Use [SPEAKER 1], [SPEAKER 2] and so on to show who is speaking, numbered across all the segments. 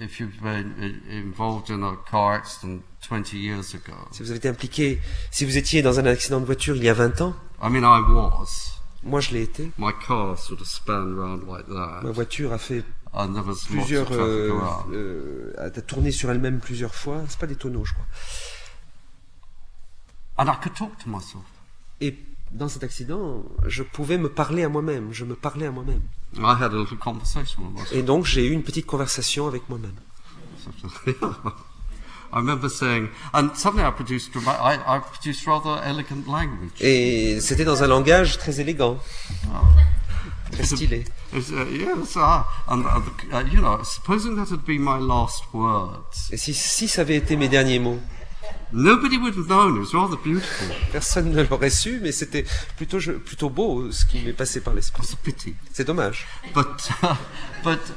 [SPEAKER 1] if you've been involved in a car accident 20 years ago.
[SPEAKER 2] Si vous avez été impliqué, si vous étiez dans un accident de voiture il y a 20 ans,
[SPEAKER 1] I mean, I was.
[SPEAKER 2] moi je l'ai été.
[SPEAKER 1] My car sort of span round like that.
[SPEAKER 2] Ma voiture a fait
[SPEAKER 1] And there was lots of
[SPEAKER 2] plusieurs,
[SPEAKER 1] traffic around.
[SPEAKER 2] a tourné sur elle-même plusieurs fois. C'est pas des tonneaux, je crois.
[SPEAKER 1] And I could talk to myself.
[SPEAKER 2] Et dans cet accident, je pouvais me parler à moi-même. Je me parlais à moi-même.
[SPEAKER 1] I had a little conversation with myself.
[SPEAKER 2] Et donc j'ai eu une petite conversation avec moi-même.
[SPEAKER 1] I remember saying, and suddenly I produced rather elegant language.
[SPEAKER 2] Et c'était dans un langage très élégant, très stylé.
[SPEAKER 1] Yes, and you know, supposing that had been my last words,
[SPEAKER 2] Et si ça avait été mes derniers mots,
[SPEAKER 1] nobody would have known. It was rather beautiful.
[SPEAKER 2] personne ne l'aurait su, mais c'était plutôt beau ce qui m'est passé par l'esprit.
[SPEAKER 1] It's a pity.
[SPEAKER 2] C'est dommage.
[SPEAKER 1] But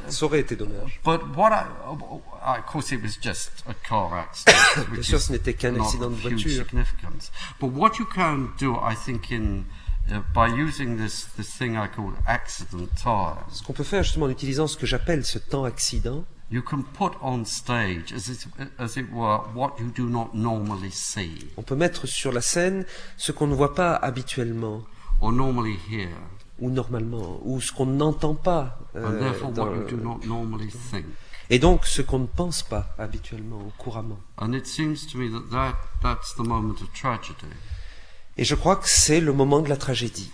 [SPEAKER 2] Ça aurait été dommage.
[SPEAKER 1] Of course, it was just a car accident.
[SPEAKER 2] Bien
[SPEAKER 1] which
[SPEAKER 2] sûr,
[SPEAKER 1] is
[SPEAKER 2] ce n'était qu'un
[SPEAKER 1] not
[SPEAKER 2] accident de
[SPEAKER 1] of huge
[SPEAKER 2] voiture.
[SPEAKER 1] significance. But what you can do, I think, by using this thing I call accident time,
[SPEAKER 2] Ce qu'on peut faire justement en utilisant ce que j'appelle ce temps accident,
[SPEAKER 1] you can put on stage, as it were, what you do not normally see
[SPEAKER 2] on peut mettre sur la scène ce qu'on ne voit pas habituellement
[SPEAKER 1] or normally hear,
[SPEAKER 2] ou normalement, ou ce qu'on n'entend pas.
[SPEAKER 1] and therefore what you do not normally think.
[SPEAKER 2] Et donc ce qu'on ne pense pas habituellement ou couramment.
[SPEAKER 1] And it seems to me that's the moment of tragedy.
[SPEAKER 2] Et je crois que c'est le moment de la tragédie.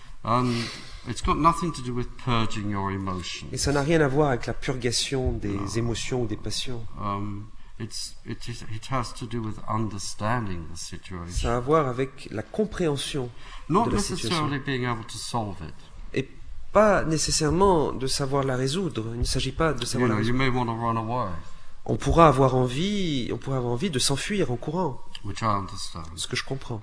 [SPEAKER 1] It's got nothing to do with purging your emotions.
[SPEAKER 2] Et ça n'a rien à voir avec la purgation des émotions ou des passions.
[SPEAKER 1] It has to do with understanding the situation.
[SPEAKER 2] Ça a à voir avec la compréhension
[SPEAKER 1] Not
[SPEAKER 2] de la situation.
[SPEAKER 1] necessarily being able to solve it.
[SPEAKER 2] Et pas nécessairement de savoir la résoudre. Il ne s'agit pas de
[SPEAKER 1] You
[SPEAKER 2] savoir la
[SPEAKER 1] know, you
[SPEAKER 2] résoudre.
[SPEAKER 1] may want to run away,
[SPEAKER 2] On pourra avoir envie de s'enfuir en courant,
[SPEAKER 1] which I understand.
[SPEAKER 2] ce que je comprends.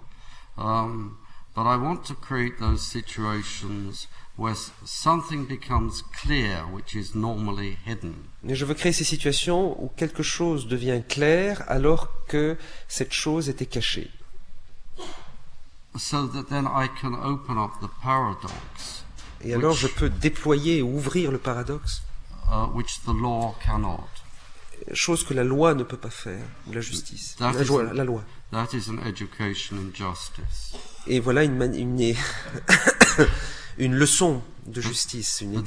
[SPEAKER 1] But I want to create those situations where something becomes clear which is normally hidden.
[SPEAKER 2] Mais je veux créer ces situations où quelque chose devient clair alors que cette chose était cachée.
[SPEAKER 1] So that then I can open up the paradox,
[SPEAKER 2] Et alors je peux déployer ou ouvrir le paradoxe,
[SPEAKER 1] which the law cannot.
[SPEAKER 2] chose que la loi ne peut pas faire, ou la justice.
[SPEAKER 1] That
[SPEAKER 2] La loi.
[SPEAKER 1] That is an education in justice.
[SPEAKER 2] Et voilà une leçon de justice.
[SPEAKER 1] But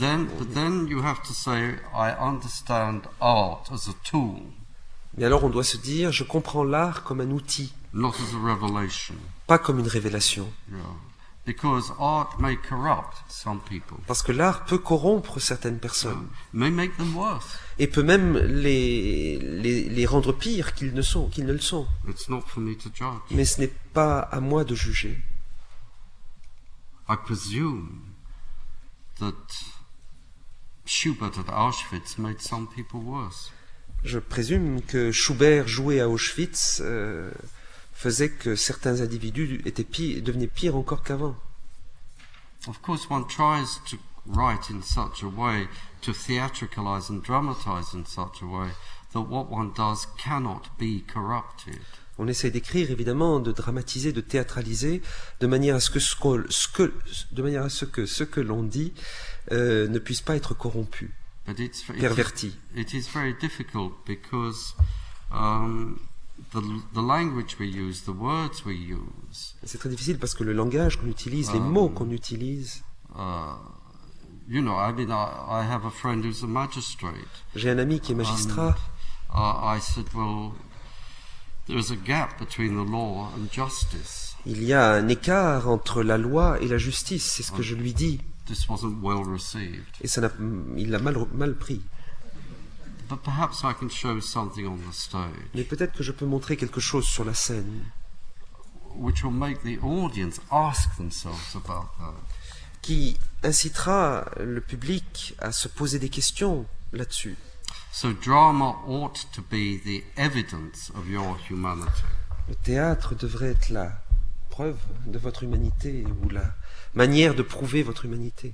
[SPEAKER 1] then you have to say, I understand art as a tool,
[SPEAKER 2] Mais alors on doit se dire, je comprends l'art comme un outil,
[SPEAKER 1] not as a revelation.
[SPEAKER 2] pas comme une révélation.
[SPEAKER 1] Yeah. Because art may corrupt some people,
[SPEAKER 2] Parce que l'art peut corrompre certaines personnes,
[SPEAKER 1] may make them worse.
[SPEAKER 2] et peut même les rendre pires qu'ils ne le sont.
[SPEAKER 1] It's not for me to judge.
[SPEAKER 2] Mais ce n'est pas à moi de juger.
[SPEAKER 1] I presume that Schubert at Auschwitz made some people worse.
[SPEAKER 2] Je présume que Schubert joué à Auschwitz faisait que certains individus devenaient pires encore qu'avant.
[SPEAKER 1] Of course, one tries to write in such a way, to theatricalize and dramatize in such a way, that what one does cannot be corrupted.
[SPEAKER 2] On essaie d'écrire, évidemment, de dramatiser, de théâtraliser, de manière à ce que ce que l'on dit ne puisse pas être corrompu, perverti.
[SPEAKER 1] It is very difficult because the language we use, the words we use.
[SPEAKER 2] C'est très difficile parce que le langage qu'on utilise, les mots qu'on utilise.
[SPEAKER 1] You know, I mean, I have a friend who's a magistrate.
[SPEAKER 2] J'ai un ami qui est magistrat.
[SPEAKER 1] I said, well, there is a gap between the law and justice.
[SPEAKER 2] Il y a un écart entre la loi et la justice, c'est ce que je lui dis.
[SPEAKER 1] This wasn't well received.
[SPEAKER 2] Et il l'a mal pris.
[SPEAKER 1] But perhaps I can show something on the stage.
[SPEAKER 2] Mais peut-être que je peux montrer quelque chose sur la scène.
[SPEAKER 1] Which will make the audience ask themselves about that.
[SPEAKER 2] Qui incitera le public à se poser des questions là-dessus.
[SPEAKER 1] So drama ought to be the evidence of your humanity.
[SPEAKER 2] Le théâtre devrait être la preuve de votre humanité ou la manière de prouver votre humanité.